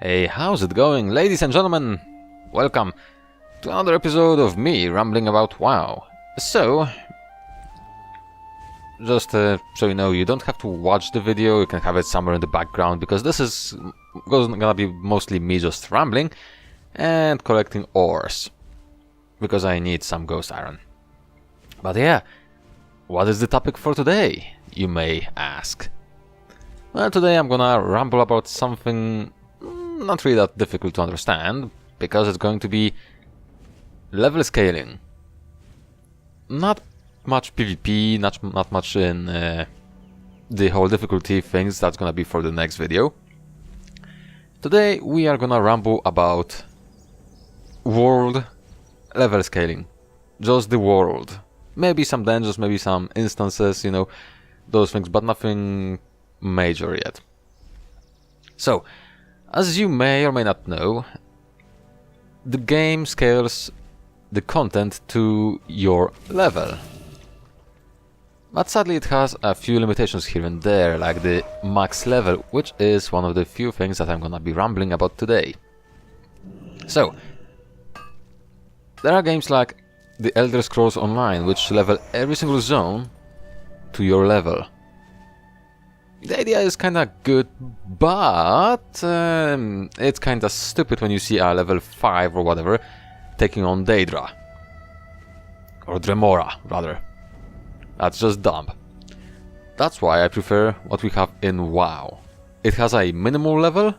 Hey, how's it going, ladies and gentlemen? Welcome to another episode of me rambling about WoW. So, just so you know, you don't have to watch the video, you can have it somewhere in the background, because this is gonna be mostly me just rambling and collecting ores, because I need some ghost iron. But yeah, what is the topic for today, you may ask? Well, today I'm gonna ramble about something not really that difficult to understand, because it's going to be level scaling. Not much PvP, not much in the whole difficulty things, that's gonna be for the next video. Today we are gonna ramble about world level scaling. Just the world. Maybe some dungeons, maybe some instances, you know, those things, but nothing major yet. So, as you may or may not know, the game scales the content to your level. But sadly it has a few limitations here and there, like the max level, which is one of the few things that I'm gonna be rambling about today. So, there are games like the Elder Scrolls Online, which level every single zone to your level. The idea is kinda good, but it's kinda stupid when you see a level 5 or whatever taking on Daedra. Or Dremora, rather. That's just dumb. That's why I prefer what we have in WoW. It has a minimal level,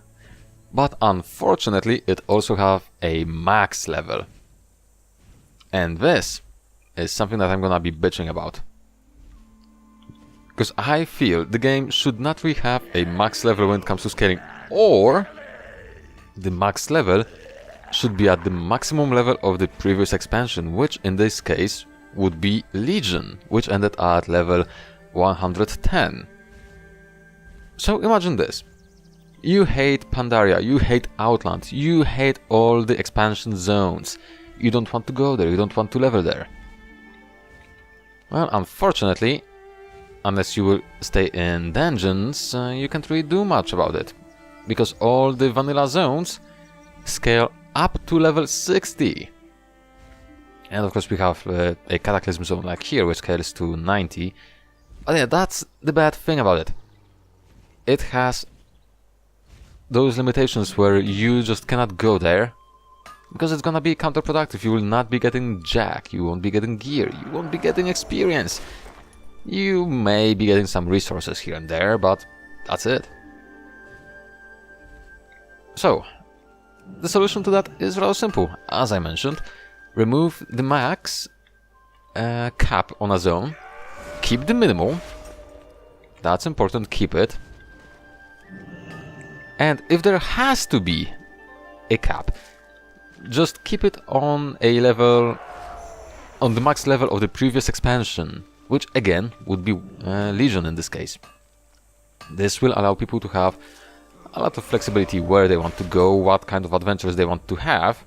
but unfortunately it also has a max level. And this is something that I'm gonna be bitching about. Because I feel the game should not really have a max level when it comes to scaling, or the max level should be at the maximum level of the previous expansion, which in this case would be Legion, which ended at level 110. So imagine this. You hate Pandaria, you hate Outland, you hate all the expansion zones. You don't want to go there, you don't want to level there. Well, unfortunately, unless you will stay in dungeons, you can't really do much about it. Because all the vanilla zones scale up to level 60. And of course we have a Cataclysm zone like here, which scales to 90. But yeah, that's the bad thing about it. It has those limitations where you just cannot go there, because it's gonna be counterproductive. You will not be getting jack, you won't be getting gear, you won't be getting experience. You may be getting some resources here and there, but that's it. So, the solution to that is rather simple. As I mentioned, remove the max cap on a zone, keep the minimal, that's important, keep it. And if there has to be a cap, just keep it on a level, on the max level of the previous expansion, which again would be Legion in this case. This will allow people to have a lot of flexibility where they want to go, what kind of adventures they want to have.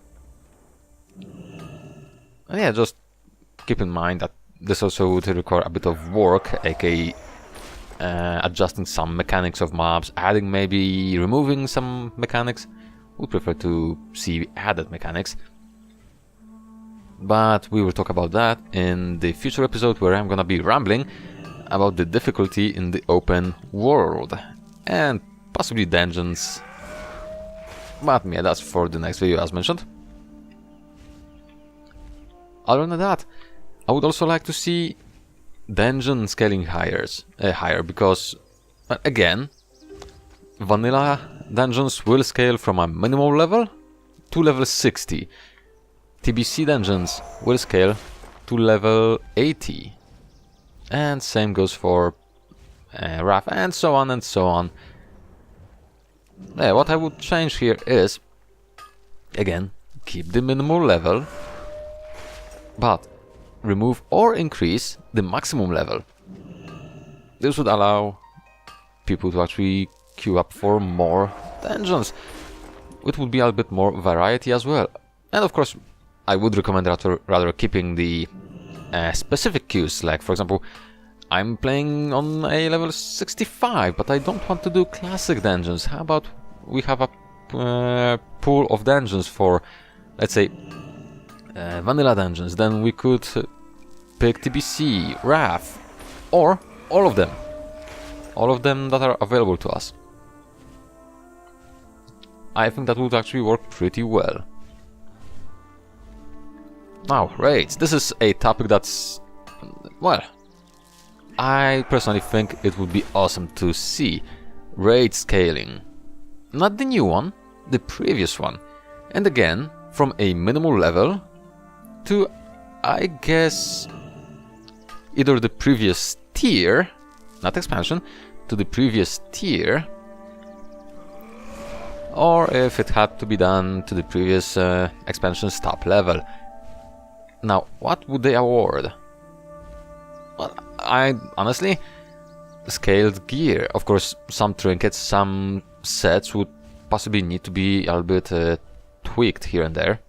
And yeah, just keep in mind that this also would require a bit of work, aka adjusting some mechanics of mobs, adding, maybe removing some mechanics. Would prefer to see added mechanics. But we will talk about that in the future episode, where I'm gonna be rambling about the difficulty in the open world and possibly dungeons. But yeah, that's for the next video, as mentioned. Other than that, I would also like to see dungeon scaling higher, because again, vanilla dungeons will scale from a minimal level to level 60. TBC dungeons will scale to level 80. And same goes for Wrath, and so on and so on. Yeah, what I would change here is, again, keep the minimal level, but remove or increase the maximum level. This would allow people to actually queue up for more dungeons. It would be a bit more variety as well. And of course, I would recommend rather keeping the specific queues. Like, for example, I'm playing on a level 65, but I don't want to do classic dungeons. How about we have a pool of dungeons for, let's say, vanilla dungeons, then we could pick TBC, RAF, or all of them. All of them that are available to us. I think that would actually work pretty well. Now, raids. This is a topic that's, well, I personally think it would be awesome to see raid scaling. Not the new one, the previous one. And again, from a minimal level to, I guess, either the previous tier, not expansion, to the previous tier, or if it had to be done to the previous expansion's top level. Now, what would they award? Well, I honestly, scaled gear. Of course, some trinkets, some sets would possibly need to be a little bit tweaked here and there,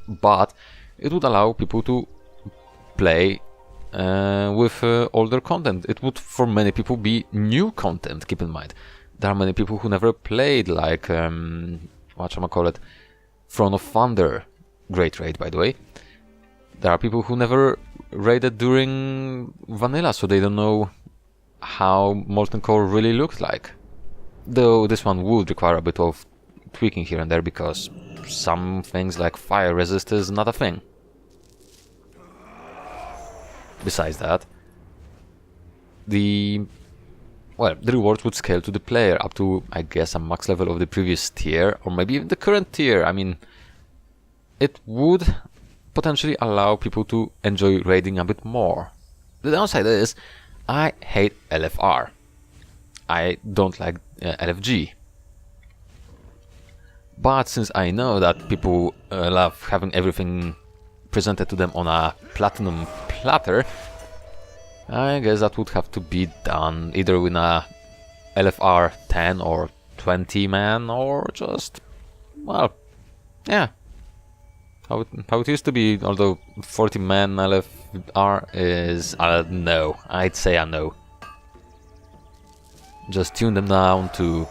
but it would allow people to play with older content. It would, for many people, be new content. Keep in mind, there are many people who never played, like whatchamacallit, Throne of Thunder. Great raid, by the way. There are people who never raided during vanilla, so they don't know how Molten Core really looked like. Though this one would require a bit of tweaking here and there, because some things like fire resist is not a thing. Besides that, the rewards would scale to the player up to, I guess, a max level of the previous tier, or maybe even the current tier. I mean, it would potentially allow people to enjoy raiding a bit more. The downside is, I hate LFR. I don't like LFG. But since I know that people love having everything presented to them on a platinum platter, I guess that would have to be done either with a LFR 10 or 20 man, or just, well, yeah, how it used to be. Although 40 man LFR is a no. I'd say a no. Just tune them down to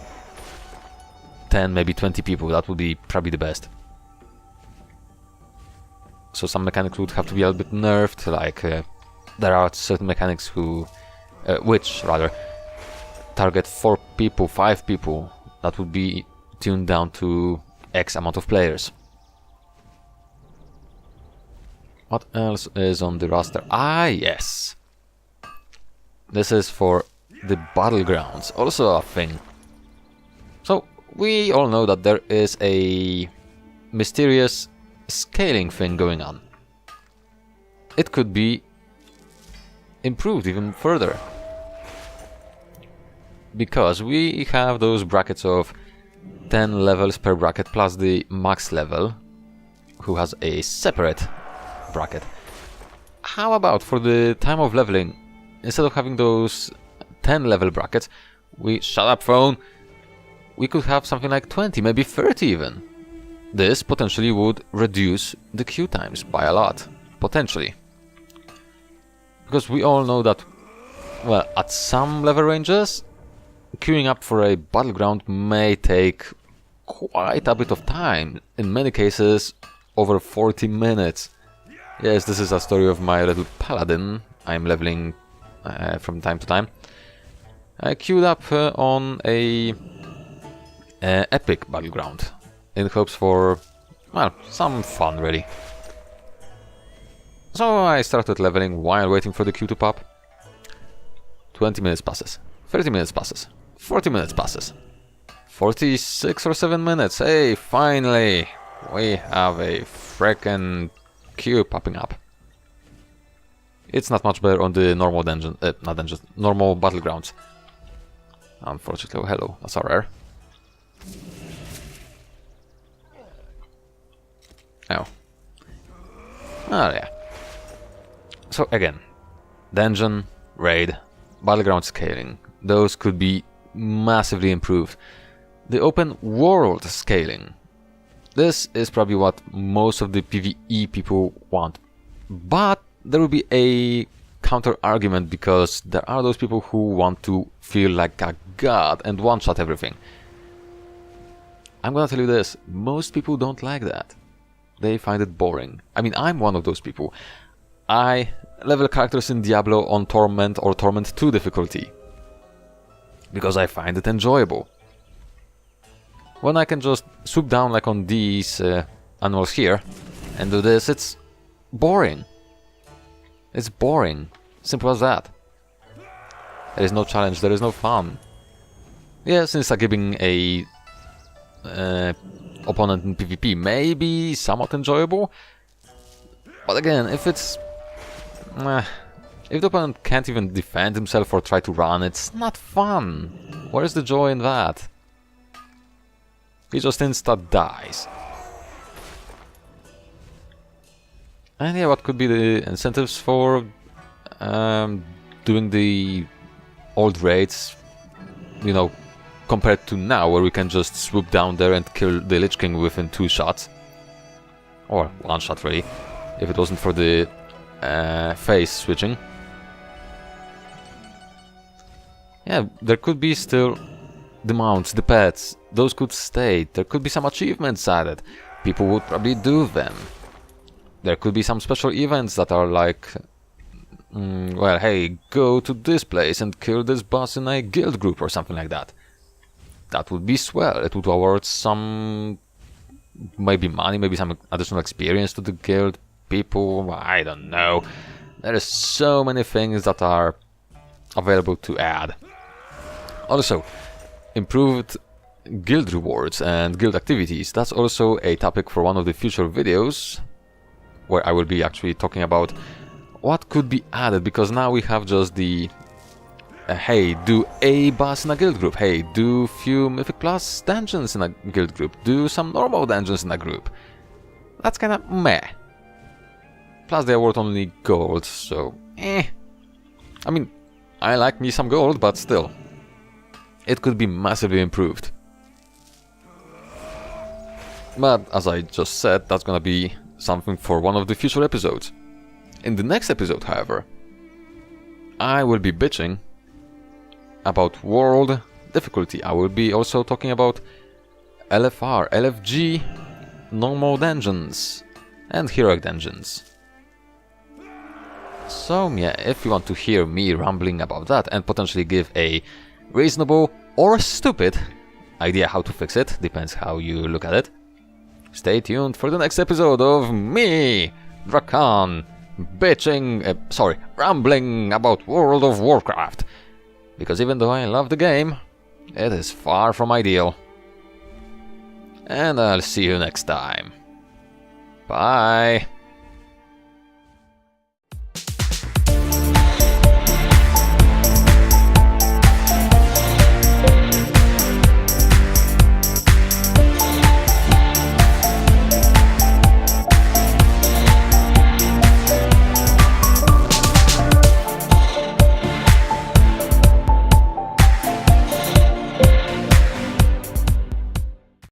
10, maybe 20 people. That would be probably the best. So some mechanics would have to be a little bit nerfed, like there are certain mechanics which target 4 people, 5 people, that would be tuned down to X amount of players. What else is on the roster? Ah, yes! This is for the Battlegrounds, also a thing. So, we all know that there is a mysterious scaling thing going on. It could be improved even further, because we have those brackets of 10 levels per bracket plus the max level, who has a separate bracket. How about for the time of leveling, instead of having those 10 level brackets, shut up phone, we could have something like 20, maybe 30 even. This potentially would reduce the queue times by a lot, potentially. Because we all know that, well, at some level ranges, queuing up for a Battleground may take quite a bit of time, in many cases over 40 minutes. Yes, this is a story of my little paladin. I'm leveling from time to time. I queued up on a epic Battleground in hopes for, well, some fun really. So I started leveling while waiting for the queue to pop. 20 minutes passes, 30 minutes passes, 40 minutes passes, 46 or 7 minutes. Hey, finally we have a frickin' queue popping up. It's not much better on the normal dungeon, not dungeons, normal Battlegrounds. Unfortunately, oh, hello, that's our rare. Oh. Oh yeah. So again, dungeon, raid, Battleground scaling, those could be massively improved. The open world scaling, this is probably what most of the PvE people want. But there will be a counter argument, because there are those people who want to feel like a god and one-shot everything. I'm gonna tell you this, most people don't like that. They find it boring. I mean, I'm one of those people. I level characters in Diablo on Torment or Torment 2 difficulty, because I find it enjoyable. When I can just swoop down like on these animals here and do this, it's boring. It's boring. Simple as that. There is no challenge, there is no fun. Yeah, since I'm giving a opponent in PvP maybe somewhat enjoyable, but again, if it's if the opponent can't even defend himself or try to run, it's not fun. Where's the joy in that? He just insta dies. And yeah, what could be the incentives for doing the old raids, you know, compared to now, where we can just swoop down there and kill the Lich King within 2 shots. Or 1 shot, really, if it wasn't for the phase switching. Yeah, there could be still the mounts, the pets, those could stay. There could be some achievements added. People would probably do them. There could be some special events that are like, well, hey, go to this place and kill this boss in a guild group or something like that. That would be swell. It would award some, maybe money, maybe some additional experience to the guild people. I don't know. There are so many things that are available to add. Also, improved guild rewards and guild activities. That's also a topic for one of the future videos, where I will be actually talking about what could be added, because now we have just the hey, do a boss in a guild group, hey, do few Mythic Plus dungeons in a guild group, do some normal dungeons in a group. That's kinda meh. Plus they award only gold, so eh. I mean, I like me some gold, but still. It could be massively improved. But as I just said, that's gonna be something for one of the future episodes. In the next episode, however, I will be bitching about world difficulty. I will be also talking about LFR, LFG, normal dungeons, and heroic dungeons. So yeah, if you want to hear me rambling about that and potentially give a reasonable or stupid idea how to fix it, depends how you look at it, stay tuned for the next episode of me, Dracaan, rambling about World of Warcraft. Because even though I love the game, it is far from ideal. And I'll see you next time. Bye.